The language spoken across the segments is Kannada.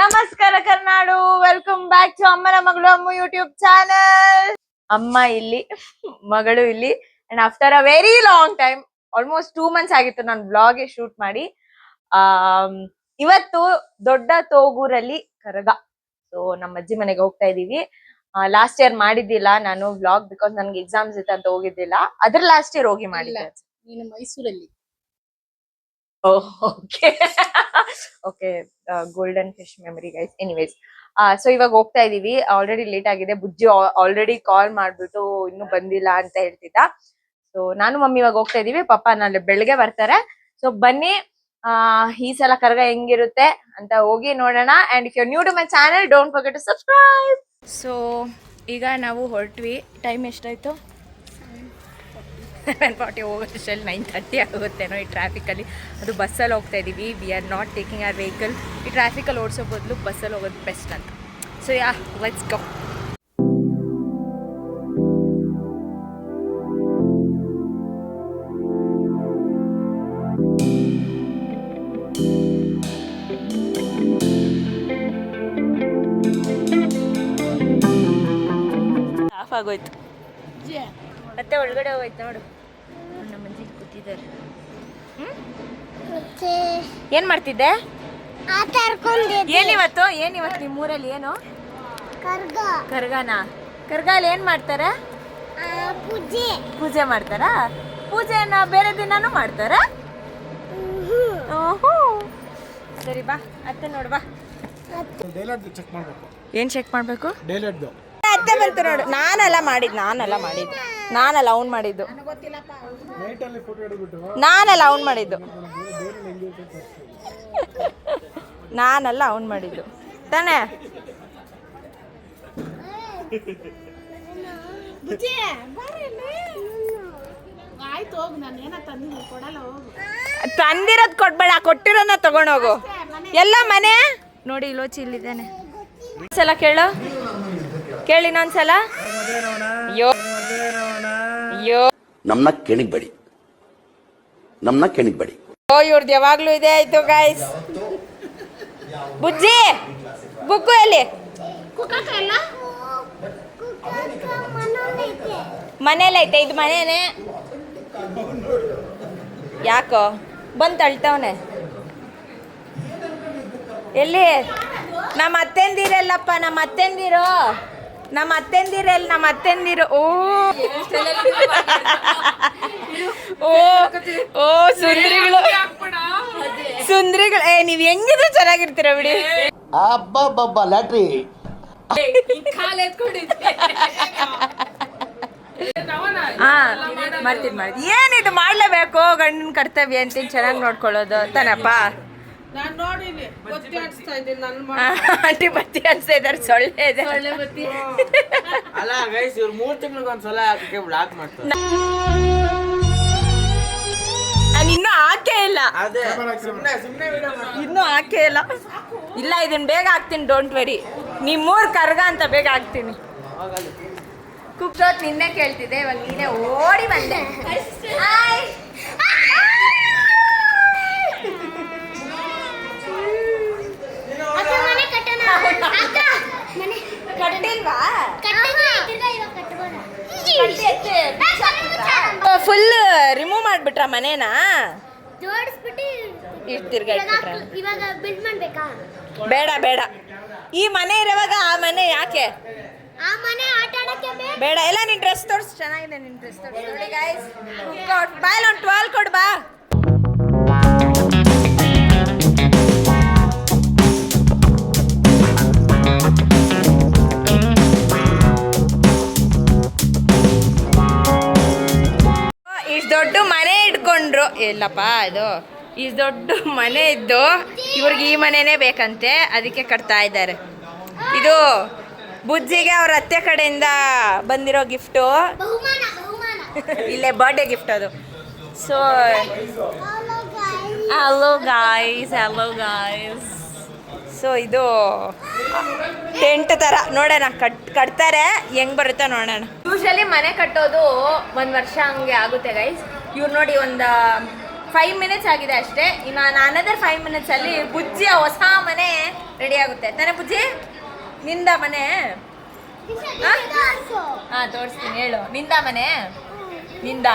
ನಮಸ್ಕಾರ ಕರ್ನಾಡು, ವೆಲ್ಕಮ್ ಬ್ಯಾಕ್ ಟು ಅಮ್ಮನ ಮಗಳು ಅಮ್ಮ ಯೂಟ್ಯೂಬ್ ಚಾನಲ್. ಅಮ್ಮ ಇಲ್ಲಿ, ಮಗಳು ಇಲ್ಲಿ. And after a very long time, almost 2 months ಆಗಿತ್ತು ನಾನು ಬ್ಲಾಗ್ ಶೂಟ್ ಮಾಡಿ. ಇವತ್ತು ದೊಡ್ಡ ತೋಗೂರಲ್ಲಿ ಕರಗ. ಸೊ ನಮ್ಮ ಅಜ್ಜಿ ಮನೆಗೆ ಹೋಗ್ತಾ ಇದೀವಿ. ಲಾಸ್ಟ್ ಇಯರ್ ಮಾಡಿದ್ದಿಲ್ಲ ನಾನು ಬ್ಲಾಗ್, ಬಿಕಾಸ್ ನನ್ಗೆ ಎಕ್ಸಾಮ್ಸ್ ಇತ್ತು ಅಂತ ಹೋಗಿದ್ದಿಲ್ಲ. ಅದ್ರ ಲಾಸ್ಟ್ ಇಯರ್ ಹೋಗಿ ಮಾಡಿಲ್ಲ. ನೀನು ಮೈಸೂರಲ್ಲಿ. Okay okay, golden fish memory guys. Anyways, so ಇವಾಗ ಹೋಗ್ತಾ ಇದೀವಿ. ಆಲ್ರೆಡಿ ಲೇಟ್ ಆಗಿದೆ. ಬುಜ್ಜಿ ಆಲ್ರೆಡಿ ಕಾಲ್ ಮಾಡ್ಬಿಟ್ಟು ಇನ್ನೂ ಬಂದಿಲ್ಲ ಅಂತ ಹೇಳ್ತಿದ್ದ. ಸೊ ನಾನು ಮಮ್ಮಿ ಇವಾಗ ಹೋಗ್ತಾ ಇದೀವಿ. ಪಪ್ಪ ನಾಳೆ ಬೆಳಗ್ಗೆ ಬರ್ತಾರೆ. ಸೊ ಬನ್ನಿ, ಈ ಸಲ ಕರಗ ಹೆಂಗಿರುತ್ತೆ ಅಂತ ಹೋಗಿ ನೋಡೋಣ. And if you new to my channel, don't forget to subscribe. So ಈಗ ನಾವು ಹೊರಟ್ವಿ. ಟೈಮ್ ಎಷ್ಟಾಯ್ತು? 7:40. ಹೋಗೋಷ್ಟರಲ್ಲಿ 9:30 ಆಗುತ್ತೇನೋ ಈ ಟ್ರಾಫಿಕಲ್ಲಿ. ಅದು ಬಸ್ಸಲ್ಲಿ ಹೋಗ್ತಾ ಇದ್ದೀವಿ. We are not taking our vehicle. ಈ ಟ್ರಾಫಿಕಲ್ಲಿ ಓಡಿಸೋ ಬದಲು ಬಸ್ಸಲ್ಲಿ ಹೋಗೋದು ಬೆಸ್ಟ್ ಅಂತ. So yeah, let's go. Off ಆಗೋಯ್ತು. ಮತ್ತೆ ಒಳಗಡೆ ಹೋಯ್ತು ನೋಡು. ನಮ್ಮ ಅಜ್ಜಿ ಕೂತಿದ್ದಾರೆ. ಏನ್ ಮಾಡ್ತಿದ್ದೆ? ಏನಿವತ್ತು ನಿಮ್ಮೂರಲ್ಲಿ ಏನು ಕರ್ಗನಾ? ಕರ್ಗಲ್ಲಿ ಏನ್ ಮಾಡ್ತಾರ? ಪೂಜೆ ಮಾಡ್ತಾರ. ಪೂಜೆನ ಬೇರೆ ದಿನಾನು ಮಾಡ್ತಾರ. ಸರಿ ಬಾ, ಅತ್ತೆ ನೋಡು ಬಾ. ಏನ್ ಚೆಕ್ ಮಾಡ್ಬೇಕು? ಅತ್ತೆ ಬಂತು ನೋಡು. ನಾನಲ್ಲ ಮಾಡಿದ್ದು. ಅವ್ನು ಮಾಡಿದ್ದು. ನಾನಲ್ಲ ಅವ್ನು ಮಾಡಿದ್ದು ತಾನೇ. ತಂದಿರೋದ್ ಕೊಡ್ಬೇಡ, ಕೊಟ್ಟಿರೋನ ತಗೊಂಡೋಗು. ಎಲ್ಲ ಮನೆ ನೋಡಿ, ಇಲ್ಲೋಚಿ ಇಲ್ಲಿದ್ದೇನೆ. ಸಲ ಕೇಳು, ಇನ್ನೊಂದ್ಸಲ. ನಮ್ಮನ್ನ ಕೆಣಿಬೇಡಿ. ಓ, ಇವ್ರದ್ದು ಯಾವಾಗ್ಲೂ ಇದೆ ಆಯ್ತು ಗಾಯ್ಸ್. ಬುಜ್ಜಿ ಬುಕ್ಕು ಎಲ್ಲಿ? ಮನೇಲೈತೆ. ಇದು ಮನೇನೆ. ಯಾಕೋ ಬಂದು ಅಳ್ತವನೆ? ಎಲ್ಲಿ? ನಮ್ಮ ಅತ್ತೆಂದಿರಲ್ಲಪ್ಪ, ನಮ್ಮ ಅತ್ತೆಂದಿರು. ಓ ಓ, ಸುಂದ್ರಿಗಳು. ನೀವ್ ಹೆಂಗಿದ್ರು ಚೆನ್ನಾಗಿರ್ತೀರ ಬಿಡಿ. ಲ್ಯಾಟ್ರಿ ಮಾಡ್ತೀನಿ. ಏನಿದು ಮಾಡ್ಲೇಬೇಕು, ಗಂಡನ ಕರ್ತವ್ಯ ಅಂತೀನಿ. ಚೆನ್ನಾಗಿ ನೋಡ್ಕೊಳ್ಳೋದು ತಾನಪ್ಪ. ಆಂಟಿ ಬತ್ತಿ ಅನ್ಸ್ತಾ ಇದಾರೆ. ಸೊಳ್ಳೆ ಇದೆ. ಇನ್ನೂ ಹಾಕೇ ಇಲ್ಲ. ಇಲ್ಲ, ಇದನ್ನ ಬೇಗ ಹಾಕ್ತೀನಿ. Don't very. ನಿಮ್ಮೂರ್ ಕರ್ಗ ಅಂತ ಬೇಗ ಹಾಕ್ತೀನಿ. ಕುಕ್ಸೋತ್ ನಿನ್ನೆ ಕೇಳ್ತಿದ್ದೆ, ಇವಾಗ ನೀನೇ ಓಡಿ ಬಂದೆ. ಫುಲ್ ರಿಮೂವ್ ಮಾಡ್ಬಿಟ್ರ ಮನೇನ? ಬೇಡ. ಈ ಮನೆ ಇರುವಾಗ ಆ ಮನೆ ಯಾಕೆ ಬೇಡ? ಎಲ್ಲ ನಿನ್ ಡ್ರೆಸ್ ತೋರ್ಸು. ಚೆನ್ನಾಗಿದೆ ನಿನ್ ಡ್ರೆಸ್ ತೋರ್ಸು. ನೋಡಿ ಗೈಸ್, ಬಾಯ್ ಒಂದು 12 ಕೊಡು ಬಾ. ದೊಡ್ಡ ಮನೆ ಇಟ್ಕೊಂಡ್ರು. ಎಲ್ಲಪ್ಪ ಇದು? ಇಷ್ಟು ದೊಡ್ಡ ಮನೆ ಇದ್ದು ಇವ್ರಿಗೆ ಈ ಮನೆನೇ ಬೇಕಂತೆ, ಅದಕ್ಕೆ ಕಟ್ತಾ ಇದ್ದಾರೆ. ಇದು ಬುಜ್ಜಿಗೆ ಅವ್ರ ಅತ್ತೆ ಕಡೆಯಿಂದ ಬಂದಿರೋ ಗಿಫ್ಟು. ಇಲ್ಲೇ ಬರ್ಡೇ ಗಿಫ್ಟ್ ಅದು. So hello guys. ಸೊ ಇದು ಟೆಂಟ್ ಥರ ನೋಡೋಣ, ಕಟ್ತಾರೆ. ಹೆಂಗ್ ಬರುತ್ತೋ ನೋಡೋಣ. ಯೂಶಲಿ ಮನೆ ಕಟ್ಟೋದು 1 ವರ್ಷ ಹಂಗೆ ಆಗುತ್ತೆ ಗೈಸ್. ಇವ್ರು ನೋಡಿ, ಒಂದು 5 ಮಿನಿಟ್ಸ್ ಆಗಿದೆ ಅಷ್ಟೇ. ಇನ್ನು ಅನದರ್ 5 ಮಿನಿಟ್ಸ್ ಅಲ್ಲಿ ಬುಜ್ಜಿಯ ಹೊಸ ಮನೆ ರೆಡಿ ಆಗುತ್ತೆ ತಾನೇ ಬುಜ್ಜಿ? ನಿಂದ ಮನೆ? ಹಾ ತೋರಿಸ್ತೀನಿ, ಹೇಳು. ನಿಂದ ಮನೆ? ನಿಂದ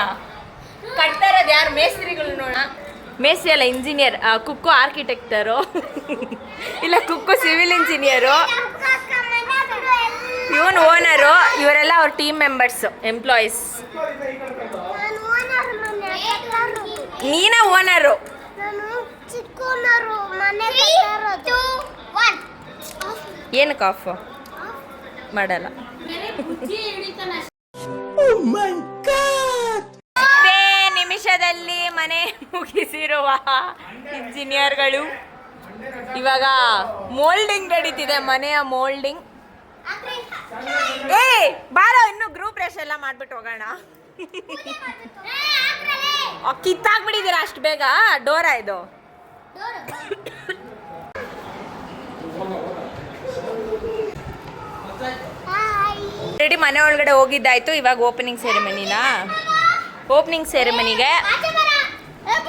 ಕಟ್ತಾ ಇರೋದು ಯಾರು? ಮೇಸ್ತ್ರಿಗಳು ನೋಡ. ಮೇಸ್ತ್ರಿ ಅಲ್ಲ, ಇಂಜಿನಿಯರ್. ಕುಕ್ಕು ಆರ್ಕಿಟೆಕ್ಟರು ಇಲ್ಲ ಕುಕ್ಕು ಸಿವಿಲ್ ಇಂಜಿನಿಯರು, ಇವನು ಓನರು, ಇವರೆಲ್ಲ ಅವ್ರ ಟೀಮ್ ಮೆಂಬರ್ಸ್, ಎಂಪ್ಲಾಯೀಸ್. ನೀನ ಓನರು? ಏನಕ್ಕೆ ಆಫ್ ಮಾಡಲ್ಲ? ನಿಮಿಷದಲ್ಲಿ ಮನೆ ಮುಗಿಸಿರುವ ಇಂಜಿನಿಯರ್ಗಳು ಇವಾಗ ಮೋಲ್ಡಿಂಗ್ ನಡೀತಿದೆ, ಮನೆಯ ಮೋಲ್ಡಿಂಗ್. ಏ ಬಾರೋ, ಇನ್ನು ಗ್ರೂಪ್ ರೇಷ್ ಎಲ್ಲ ಮಾಡ್ಬಿಟ್ಟು ಹೋಗೋಣ. ಕಿತ್ತಾಕ್ಬಿಟ್ಟಿದ್ದೀರಾ ಅಷ್ಟು ಬೇಗ? ಡೋರಾ ಇದು? ರೆಡಿ ಮನೆ ಒಳಗಡೆ ಹೋಗಿದ್ದಾಯ್ತು. ಇವಾಗ ಓಪನಿಂಗ್ ಸೆರೆಮನಿಗೆ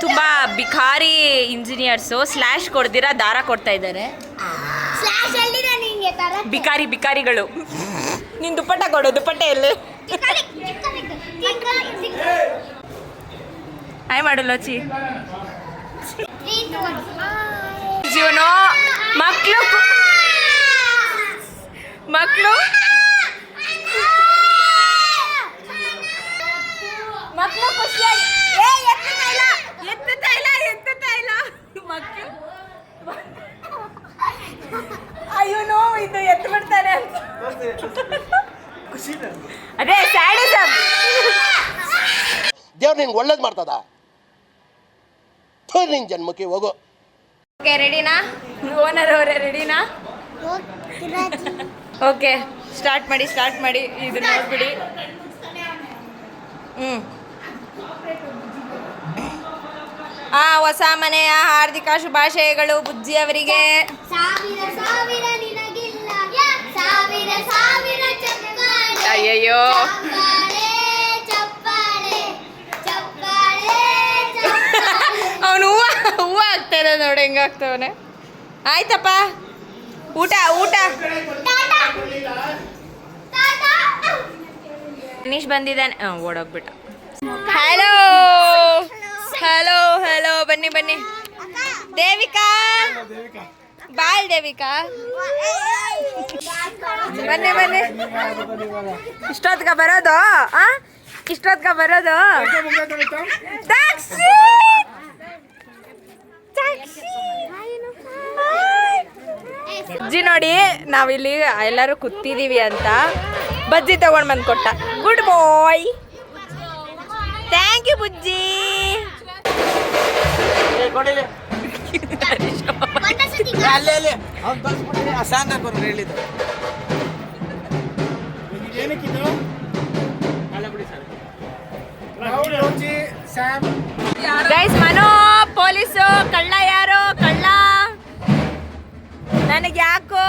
ತುಂಬ ಬಿಕಾರಿ ಇಂಜಿನಿಯರ್ಸು ಸ್ಲ್ಯಾಶ್ ಕೊಡ್ದಿರಾ ದಾರ ಕೊಡ್ತಾ ಇದ್ದಾರೆ. ಬಿಕಾರಿಗಳು. ನೀನು ದುಪ್ಪಟ್ಟ ಕೊಡು, ದುಪ್ಪಟ್ಟೆ ಎಲ್ಲಿ? ಆಯ್ ಮಾಡು ಲೋಚಿ. ಜೀವನೋ ಮಕ್ಕಳು ಖುಷಿಯಾಗಿ ಎತ್ತುತ್ತಾ ಇಲ್ಲ ಮಕ್ಕಳು. ಅಯ್ಯೋ ನೋ, ಇದು ಎತ್ತು ಬಿಡ್ತಾರೆ ಅಂತ. ಅದೇ ಸ್ಯಾಡಿಸಮ್. ದೇವ್ರು ನಿನ್ಗೆ ಒಳ್ಳೇದು ಮಾಡ್ತದ. ನಿನ್ ಜನ್ಮಕ್ಕೆ ಹೋಗು. ಓಕೆ ರೆಡಿನಾ? ಓನರ್ ಅವರೇ ರೆಡಿನಾ? ಓಕೆ ಸ್ಟಾರ್ಟ್ ಮಾಡಿ ಇದು ನೋಡ್ಬಿಡಿ. ಹೊಸ ಮನೆಯ ಹಾರ್ದಿಕ ಶುಭಾಶಯಗಳು ಬುಜ್ಜಿ ಅವರಿಗೆ. ಅಯ್ಯಯ್ಯೋ, ಅವನು ಹೂವು ಆಗ್ತಾ ಇದೆ ನೋಡಿ, ಹೆಂಗಾಗ್ತವನೆ. ಆಯ್ತಪ್ಪ, ಊಟ ನಿಶ್ ಬಂದಿದ್ದಾನೆ, ಓಡೋಗ್ಬಿಟ್ಟ. ಹಲೋ ಬನ್ನಿ ದೇವಿಕಾ, ಬಾಳ್ ದೇವಿಕಾ, ಬನ್ನಿ. ಇಷ್ಟೊತ್ಗ ಬರೋದು? ಬಜ್ಜಿ ನೋಡಿ, ನಾವಿಲ್ಲಿ ಎಲ್ಲರೂ ಕೂತಿದೀವಿ ಅಂತ ಬಜ್ಜಿ ತಗೊಂಡ್ ಬಂದು ಕೊಟ್ಟ. Good boy, thank you Bujji. Guys, ಮನೋ ಪೊಲೀಸು ಕಳ್ಳ. ಯಾರು ಕಳ್ಳ? ನನಗೆ ಯಾಕೋ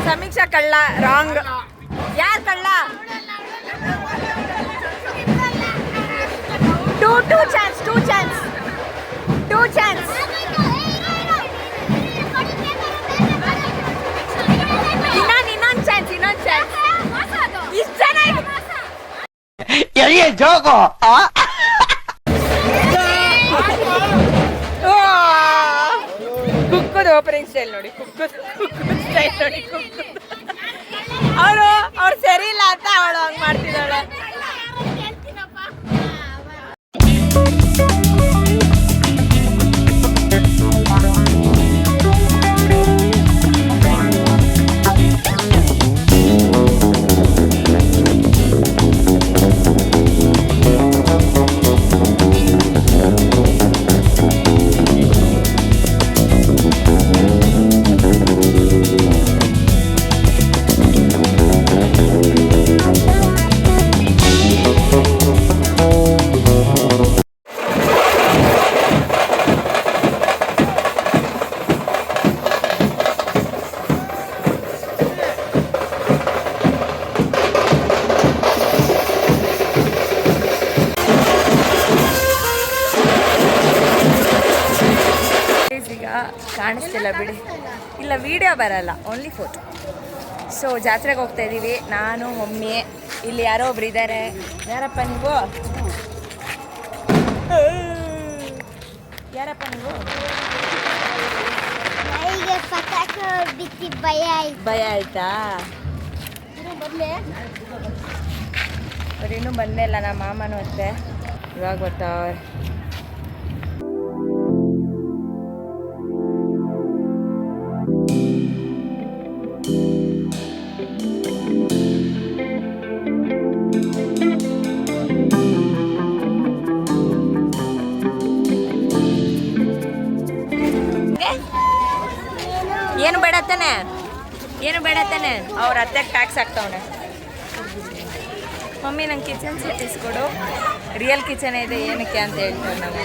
ಸಮೀಕ್ಷಾ ಕಳ್ಳ. ರಾಂಗ್. ಯಾರು ಕಳ್ಳ? Two chance. ಇನ್ನೊಂದು ಚಾನ್ಸ್. ಇಷ್ಟು ಚೆನ್ನಾಗಿ ಜೋಗೋ. ಕುಕ್ಕುದು ಓಪನಿಂಗ್ ಸ್ಟೈಲ್ ನೋಡಿ, ಅವ್ರು ಸರಿ ಇಲ್ಲ ಅಂತ ಅವಳು ಹಂಗ್ ಮಾಡ್ತಿದ್ದಾಳೆ. ಕಾಣಿಸ್ತಿಲ್ಲ ಬಿಡಿ. ಇಲ್ಲ ವಿಡಿಯೋ ಬರಲ್ಲ, ಓನ್ಲಿ ಫೋಟೋ. ಸೊ ಜಾತ್ರೆಗೆ ಹೋಗ್ತಾ ಇದ್ದೀವಿ ನಾನು ಮಮ್ಮಿ. ಇಲ್ಲಿ ಯಾರೋ ಒಬ್ರು ಇದ್ದಾರೆ. ಯಾರಪ್ಪ ನೀವು? ಯಾರಪ್ಪ ನೀವು? ನನಗೆ ಪಟಾಕಿ ಬಿತ್ತಿ ಭಯ ಆಯ್ತಾ? ಅವ್ರು ಇನ್ನೂ ಬಂದೇ ಇಲ್ಲ, ನಮ್ಮ ಮಾಮನೂ ಅತ್ತೆ ಇವಾಗ ಬರ್ತಾವ್ರೆ. ಏನು ಬೇಡ ತಾನೆ, ಏನು ಬೇಡ ತಾನೆ. ಅವ್ರ ಅತ್ತೆಗೆ ಟ್ಯಾಕ್ಸ್ ಹಾಕ್ತವನೆ. ಮಮ್ಮಿ ನಂಗೆ ಕಿಚನ್ ಸೆಟ್ ಇಸ್ಕೊಡು, ರಿಯಲ್ ಕಿಚನ್ ಇದೆ ಏನಕ್ಕೆ ಅಂತ ಹೇಳ್ತಾರೆ ನಾವು.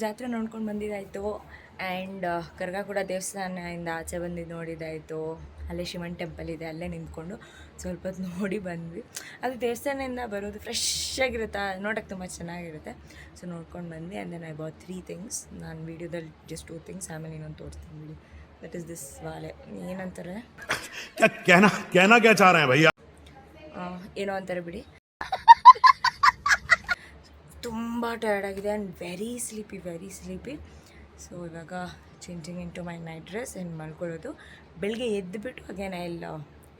ಜಾತ್ರೆ ನೋಡ್ಕೊಂಡು ಬಂದಿದ್ದಾಯಿತು. ಆ್ಯಂಡ್ ಕರ್ಗ ಕೂಡ ದೇವಸ್ಥಾನದಿಂದ ಆಚೆ ಬಂದಿದ್ದು ನೋಡಿದ್ದಾಯಿತು. ಅಲ್ಲೇ ಶಿವನ್ ಟೆಂಪಲ್ ಇದೆ, ಅಲ್ಲೇ ನಿಂತ್ಕೊಂಡು ಸ್ವಲ್ಪ ಹೊತ್ತು ನೋಡಿ ಬಂದ್ವಿ. ಅದು ದೇವಸ್ಥಾನದಿಂದ ಬರೋದು ಫ್ರೆಶ್ ಆಗಿರುತ್ತೆ, ನೋಡೋಕ್ಕೆ ತುಂಬ ಚೆನ್ನಾಗಿರುತ್ತೆ. ಸೊ ನೋಡ್ಕೊಂಡು ಬಂದ್ವಿ. And then I bought 3 things. ನಾನು ವೀಡಿಯೋದಲ್ಲಿ ಜಸ್ಟ್ 2 ಥಿಂಗ್ಸ್, ಆಮೇಲೆ ಇನ್ನೊಂದು ತೋರಿಸ್ತೀನಿ ಬಿಡಿ. ದಟ್ ಈಸ್ ದಿಸ್ ವಾಲೆ, ಏನಂತಾರೆ ಏನೋ ಅಂತಾರೆ ಬಿಡಿ. ತುಂಬ ಟಯರ್ಡಾಗಿದೆ ಆ್ಯಂಡ್ ವೆರಿ ಸ್ಲೀಪಿ. ಸೊ ಇವಾಗ changing into my night dress and ಮಲ್ಕೊಳ್ಳೋದು. ಬೆಳಗ್ಗೆ ಎದ್ದುಬಿಟ್ಟು again I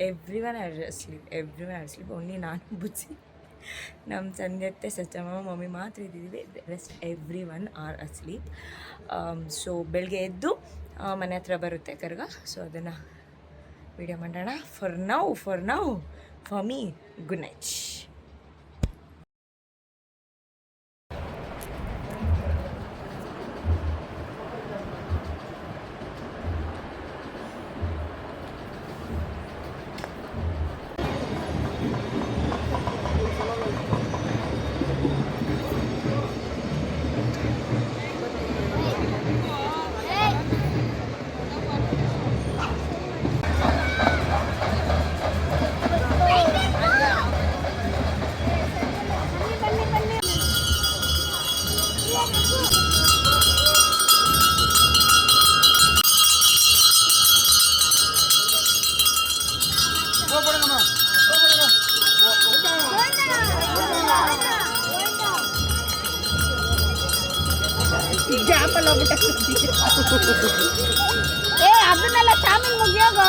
everyone are sleep. Only ನಾನು ಬುಜ್ಜಿ, ನಮ್ಮ ಸಂಧ್ಯತ್ತೆ ಸಚ್ಚಮ್ಮ ಮಮ್ಮಿ ಮಾತ್ರ ಇದ್ದಿದ್ದೀವಿ. Rest everyone are asleep. So ಬೆಳಗ್ಗೆ ಎದ್ದು ಮನೆ ಹತ್ರ ಬರುತ್ತೆ ಕರ್ಗ. ಸೊ ಅದನ್ನು ವಿಡಿಯೋ ಮಾಡೋಣ. For now for me good night. ಅದನ್ನೆಲ್ಲ ಚಾಮಿನ್ ಮುಗಿಯೋಗ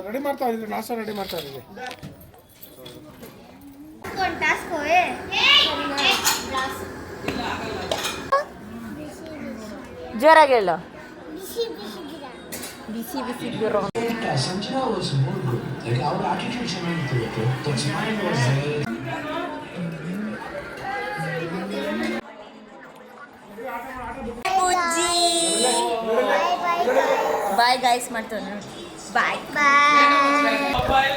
ರೆಡಿ ಮಾಡ್ತಾ ಇದ್ವಿ, ನಾಷ್ಟ ರೆಡಿ ಮಾಡ್ತಾ ಇದ್ವಿ. ಜೋರಾಗಿ ಹೇಳು. ಬಿಸಿ ಬಿಸಿ ಗಿಡ. ಬಿಸಿ ಬಿಸಿ ಬಿರೋ. Sanjana was more good. Like our attitude ಚೆನ್ನಾಗಿತ್ತು ಇವತ್ತು. That smile was there. Bye guys ಮಾಡ್ತಾನೆ. ಬಾಯ್ ಬಾಯ್.